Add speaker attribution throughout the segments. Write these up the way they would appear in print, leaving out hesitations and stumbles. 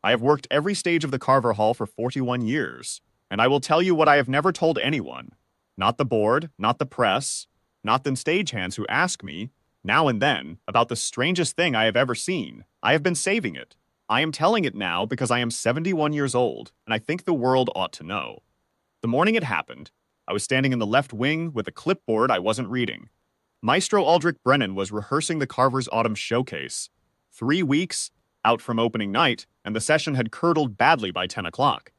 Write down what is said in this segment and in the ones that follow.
Speaker 1: I have worked every stage of the Carver Hall for 41 years, and I will tell you what I have never told anyone. Not the board, not the press, not the stagehands who ask me, now and then, about the strangest thing I have ever seen. I have been saving it. I am telling it now because I am 71 years old, and I think the world ought to know. The morning it happened, I was standing in the left wing with a clipboard I wasn't reading. Maestro Aldrich Brennan was rehearsing the Carver's Autumn Showcase. 3 weeks out from opening night, and the session had curdled badly by 10 o'clock.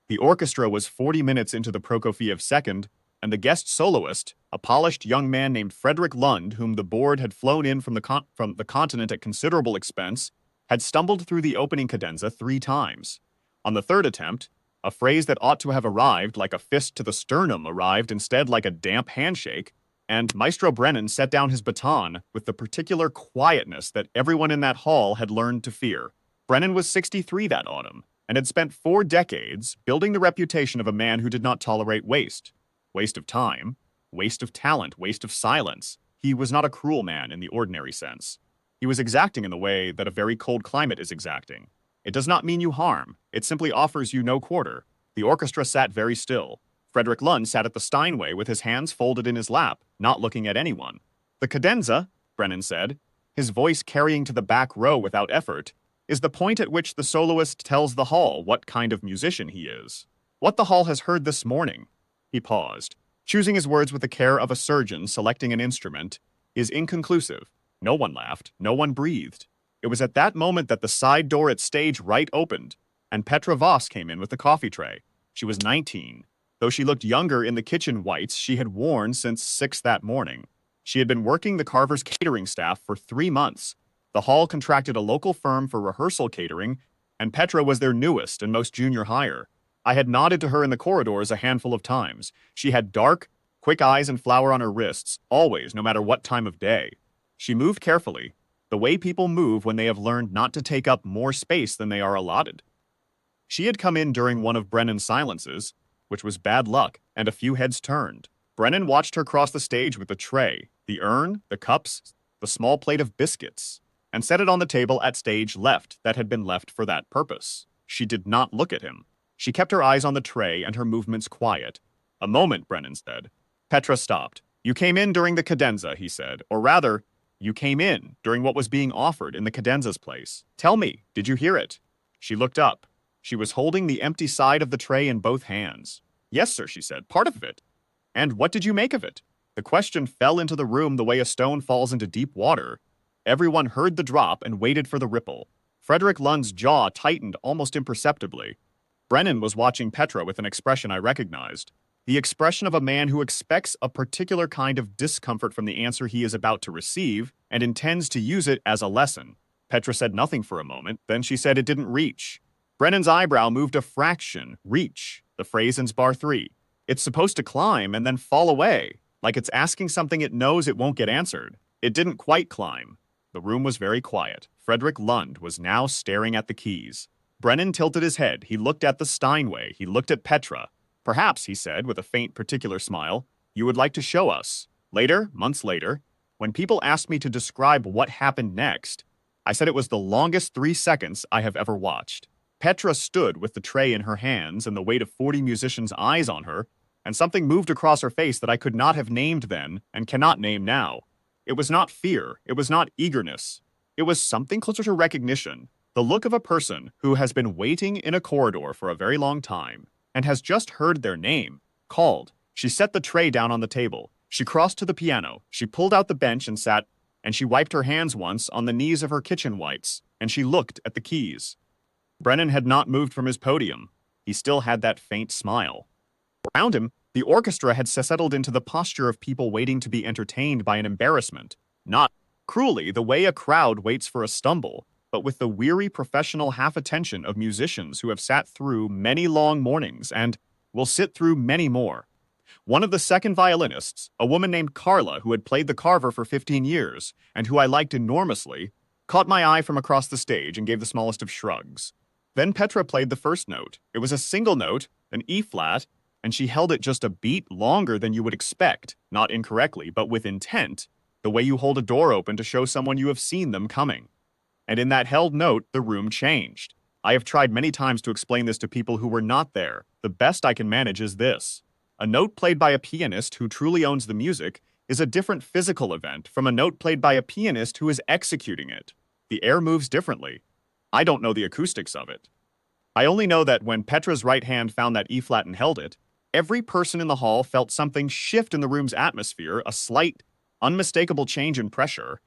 Speaker 1: The orchestra was 40 minutes into the Prokofiev second, and the guest soloist, a polished young man named Frederick Lund, whom the board had flown in from the continent at considerable expense, had stumbled through the opening cadenza 3 times. On the third attempt, a phrase that ought to have arrived like a fist to the sternum arrived instead like a damp handshake, and Maestro Brennan set down his baton with the particular quietness that everyone in that hall had learned to fear. Brennan was 63 that autumn, and had spent 4 decades building the reputation of a man who did not tolerate waste. Waste of time, waste of talent, waste of silence. He was not a cruel man in the ordinary sense. He was exacting in the way that a very cold climate is exacting. It does not mean you harm. It simply offers you no quarter. The orchestra sat very still. Frederick Lund sat at the Steinway with his hands folded in his lap, not looking at anyone. The cadenza, Brennan said, his voice carrying to the back row without effort, is the point at which the soloist tells the hall what kind of musician he is. What the hall has heard this morning, he paused, choosing his words with the care of a surgeon selecting an instrument, is inconclusive. No one laughed, no one breathed. It was at that moment that the side door at stage right opened, and Petra Voss came in with the coffee tray. She was 19. Though she looked younger in the kitchen whites she had worn since 6 that morning. She had been working the Carver's catering staff for 3 months. The hall contracted a local firm for rehearsal catering, and Petra was their newest and most junior hire. I had nodded to her in the corridors a handful of times. She had dark, quick eyes and flour on her wrists, always, no matter what time of day. She moved carefully, the way people move when they have learned not to take up more space than they are allotted. She had come in during one of Brennan's silences, which was bad luck, and a few heads turned. Brennan watched her cross the stage with the tray, the urn, the cups, the small plate of biscuits, and set it on the table at stage left that had been left for that purpose. She did not look at him. She kept her eyes on the tray and her movements quiet. A moment, Brennan said. Petra stopped. You came in during the cadenza, he said, or rather, you came in during what was being offered in the cadenza's place. Tell me, did you hear it? She looked up. She was holding the empty side of the tray in both hands. Yes, sir, she said, part of it. And what did you make of it? The question fell into the room the way a stone falls into deep water. Everyone heard the drop and waited for the ripple. Frederick Lund's jaw tightened almost imperceptibly. Brennan was watching Petra with an expression I recognized. The expression of a man who expects a particular kind of discomfort from the answer he is about to receive and intends to use it as a lesson. Petra said nothing for a moment, then she said it didn't reach. Brennan's eyebrow moved a fraction, reach, the phrase in bar 3. It's supposed to climb and then fall away, like it's asking something it knows it won't get answered. It didn't quite climb. The room was very quiet. Frederick Lund was now staring at the keys. Brennan tilted his head. He looked at the Steinway. He looked at Petra. Perhaps, he said with a faint particular smile, you would like to show us. Later, months later, when people asked me to describe what happened next, I said it was the longest 3 seconds I have ever watched. Petra stood with the tray in her hands and the weight of 40 musicians' eyes on her, and something moved across her face that I could not have named then and cannot name now. It was not fear. It was not eagerness. It was something closer to recognition, the look of a person who has been waiting in a corridor for a very long time and has just heard their name called. She set the tray down on the table. She crossed to the piano. She pulled out the bench and sat, and she wiped her hands once on the knees of her kitchen whites, and she looked at the keys. Brennan had not moved from his podium. He still had that faint smile. Around him, the orchestra had settled into the posture of people waiting to be entertained by an embarrassment, not cruelly the way a crowd waits for a stumble, but with the weary professional half-attention of musicians who have sat through many long mornings and will sit through many more. One of the second violinists, a woman named Carla who had played the Carver for 15 years and who I liked enormously, caught my eye from across the stage and gave the smallest of shrugs. Then Petra played the first note. It was a single note, an E-flat, and she held it just a beat longer than you would expect, not incorrectly, but with intent, the way you hold a door open to show someone you have seen them coming. And in that held note, the room changed. I have tried many times to explain this to people who were not there. The best I can manage is this. A note played by a pianist who truly owns the music is a different physical event from a note played by a pianist who is executing it. The air moves differently. I don't know the acoustics of it. I only know that when Petra's right hand found that E-flat and held it, every person in the hall felt something shift in the room's atmosphere, a slight, unmistakable change in pressure,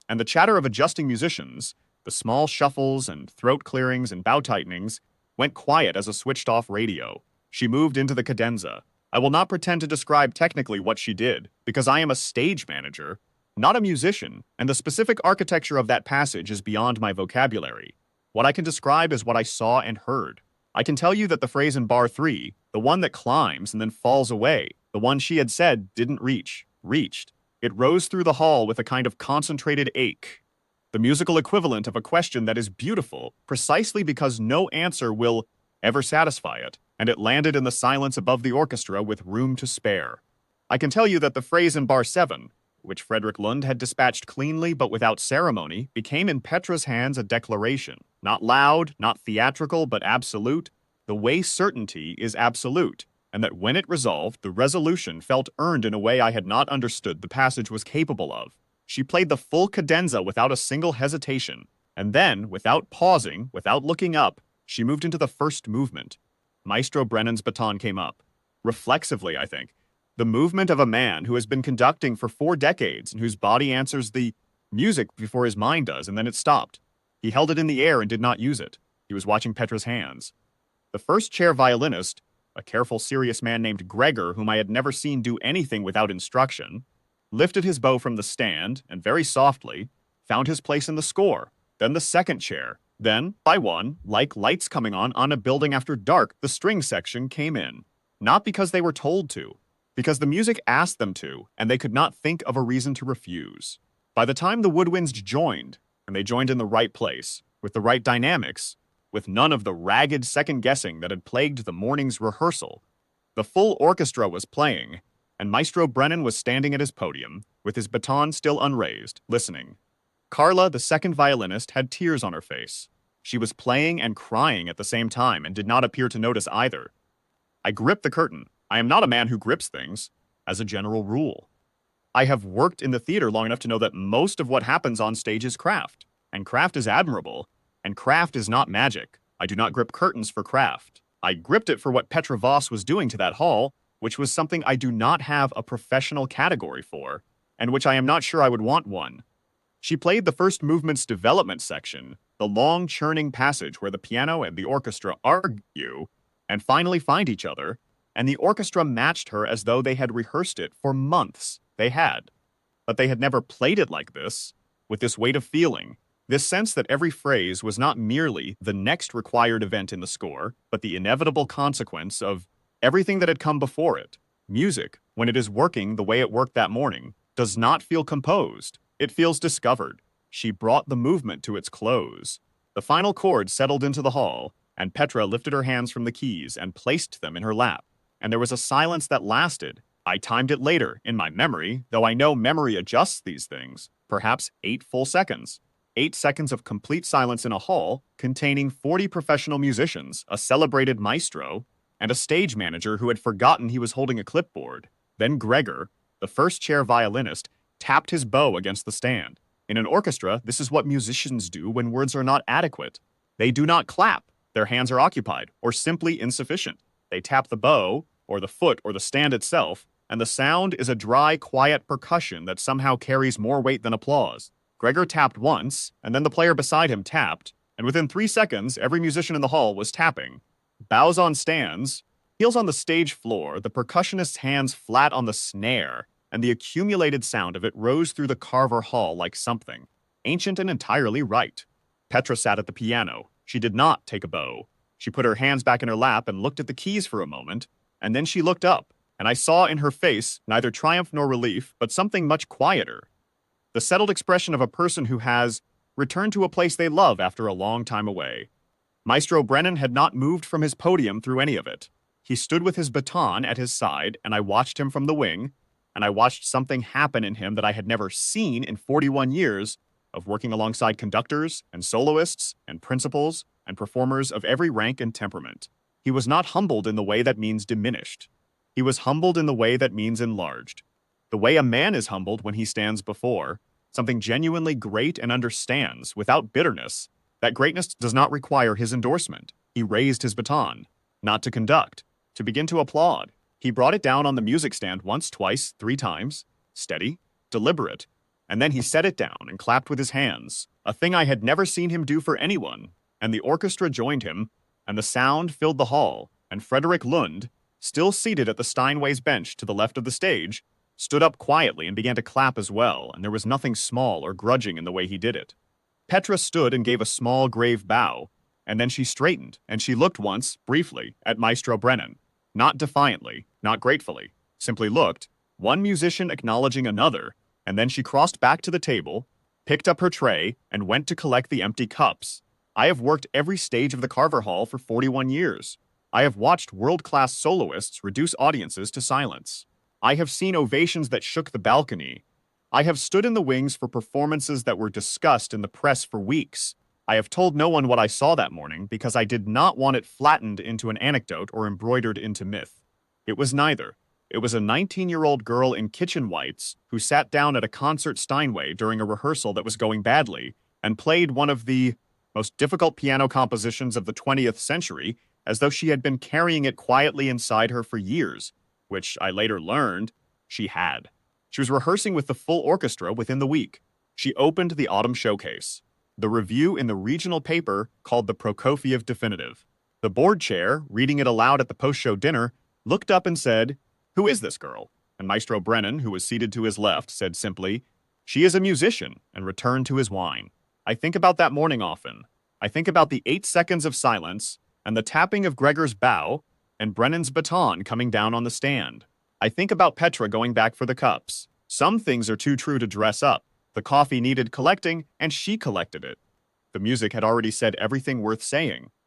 Speaker 1: and the chatter of adjusting musicians, the small shuffles and throat clearings and bow tightenings, went quiet as a switched-off radio. She moved into the cadenza. I will not pretend to describe technically what she did, because I am a stage manager, not a musician, and the specific architecture of that passage is beyond my vocabulary. What I can describe is what I saw and heard. I can tell you that the phrase in bar 3, the one that climbs and then falls away, the one she had said didn't reach, reached. It rose through the hall with a kind of concentrated ache. The musical equivalent of a question that is beautiful precisely because no answer will ever satisfy it, and it landed in the silence above the orchestra with room to spare. I can tell you that the phrase in bar 7, which Frederick Lund had dispatched cleanly but without ceremony, became in Petra's hands a declaration. Not loud, not theatrical, but absolute. The way certainty is absolute, and that when it resolved, the resolution felt earned in a way I had not understood the passage was capable of. She played the full cadenza without a single hesitation, and then, without pausing, without looking up, she moved into the first movement. Maestro Brennan's baton came up. Reflexively, I think. The movement of a man who has been conducting for 4 decades and whose body answers the music before his mind does, and then it stopped. He held it in the air and did not use it. He was watching Petra's hands. The first chair violinist, a careful, serious man named Gregor, whom I had never seen do anything without instruction, lifted his bow from the stand and very softly found his place in the score. Then the second chair. Then, by one, like lights coming on a building after dark, the string section came in. Not because they were told to, because the music asked them to, and they could not think of a reason to refuse. By the time the woodwinds joined, and they joined in the right place, with the right dynamics, with none of the ragged second-guessing that had plagued the morning's rehearsal, the full orchestra was playing, and Maestro Brennan was standing at his podium, with his baton still unraised, listening. Carla, the second violinist, had tears on her face. She was playing and crying at the same time and did not appear to notice either. I gripped the curtain. I am not a man who grips things, as a general rule. I have worked in the theater long enough to know that most of what happens on stage is craft, and craft is admirable, and craft is not magic. I do not grip curtains for craft. I gripped it for what Petra Voss was doing to that hall, which was something I do not have a professional category for, and which I am not sure I would want one. She played the first movement's development section, the long churning passage where the piano and the orchestra argue and finally find each other, and the orchestra matched her as though they had rehearsed it for months. They had. But they had never played it like this, with this weight of feeling, this sense that every phrase was not merely the next required event in the score, but the inevitable consequence of everything that had come before it. Music, when it is working the way it worked that morning, does not feel composed. It feels discovered. She brought the movement to its close. The final chord settled into the hall, and Petra lifted her hands from the keys and placed them in her lap. And there was a silence that lasted. I timed it later, in my memory, though I know memory adjusts these things, perhaps 8 full seconds. 8 seconds of complete silence in a hall containing 40 professional musicians, a celebrated maestro, and a stage manager who had forgotten he was holding a clipboard. Then Gregor, the first chair violinist, tapped his bow against the stand. In an orchestra, this is what musicians do when words are not adequate. They do not clap. Their hands are occupied, or simply insufficient. They tap the bow, or the foot, or the stand itself, and the sound is a dry, quiet percussion that somehow carries more weight than applause. Gregor tapped once, and then the player beside him tapped, and within 3 seconds, every musician in the hall was tapping. Bows on stands, heels on the stage floor, the percussionist's hands flat on the snare, and the accumulated sound of it rose through the Carver Hall like something, ancient and entirely right. Petra sat at the piano. She did not take a bow. She put her hands back in her lap and looked at the keys for a moment, and then she looked up, and I saw in her face neither triumph nor relief, but something much quieter. The settled expression of a person who has returned to a place they love after a long time away. Maestro Brennan had not moved from his podium through any of it. He stood with his baton at his side, and I watched him from the wing, and I watched something happen in him that I had never seen in 41 years of working alongside conductors and soloists and principals and performers of every rank and temperament. He was not humbled in the way that means diminished. He was humbled in the way that means enlarged. The way a man is humbled when he stands before something genuinely great and understands, without bitterness, that greatness does not require his endorsement. He raised his baton, not to conduct, to begin to applaud. He brought it down on the music stand once, twice, 3 times, steady, deliberate, and then he set it down and clapped with his hands, a thing I had never seen him do for anyone, and the orchestra joined him, and the sound filled the hall, and Frederick Lund, still seated at the Steinway's bench to the left of the stage, stood up quietly and began to clap as well, and there was nothing small or grudging in the way he did it. Petra stood and gave a small, grave bow, and then she straightened, and she looked once, briefly, at Maestro Brennan. Not defiantly, not gratefully, simply looked, one musician acknowledging another, and then she crossed back to the table, picked up her tray, and went to collect the empty cups. I have worked every stage of the Carver Hall for 41 years. I have watched world-class soloists reduce audiences to silence. I have seen ovations that shook the balcony. I have stood in the wings for performances that were discussed in the press for weeks. I have told no one what I saw that morning because I did not want it flattened into an anecdote or embroidered into myth. It was neither. It was a 19-year-old girl in kitchen whites who sat down at a concert Steinway during a rehearsal that was going badly and played one of the most difficult piano compositions of the 20th century as though she had been carrying it quietly inside her for years, which I later learned she had. She was rehearsing with the full orchestra within the week. She opened the autumn showcase. The review in the regional paper called the Prokofiev Definitive. The board chair, reading it aloud at the post-show dinner, looked up and said, "Who is this girl?" And Maestro Brennan, who was seated to his left, said simply, "She is a musician," and returned to his wine. I think about that morning often. I think about the 8 seconds of silence and the tapping of Gregor's bow and Brennan's baton coming down on the stand. I think about Petra going back for the cups. Some things are too true to dress up. The coffee needed collecting, and she collected it. The music had already said everything worth saying.